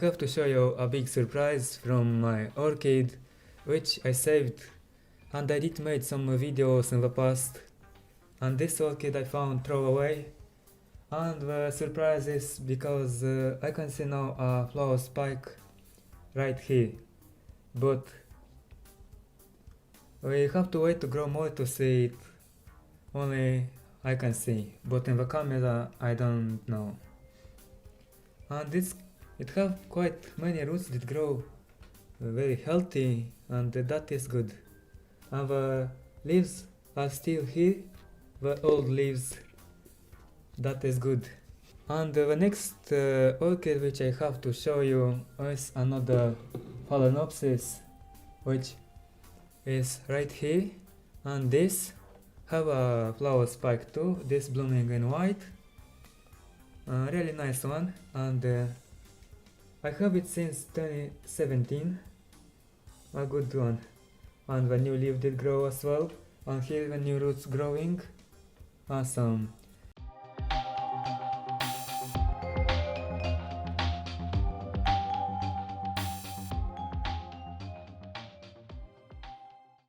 have to show you a big surprise from my orchid, which I saved, and I did made some videos in the past, and this orchid I found throw away, and the surprise is because I can see now a flower spike right here, but we have to wait to grow more to see it. Only I can see, but in the camera I don't know. And it have quite many roots that grow very healthy, and that is good. And the leaves are still here, the old leaves, that is good. And the next orchid which I have to show you is another Phalaenopsis, which is right here, and this have a flower spike too, this blooming in white, a really nice one, and I have it since 2017, a good one, and the new leaf did grow as well, and here the new roots growing, awesome.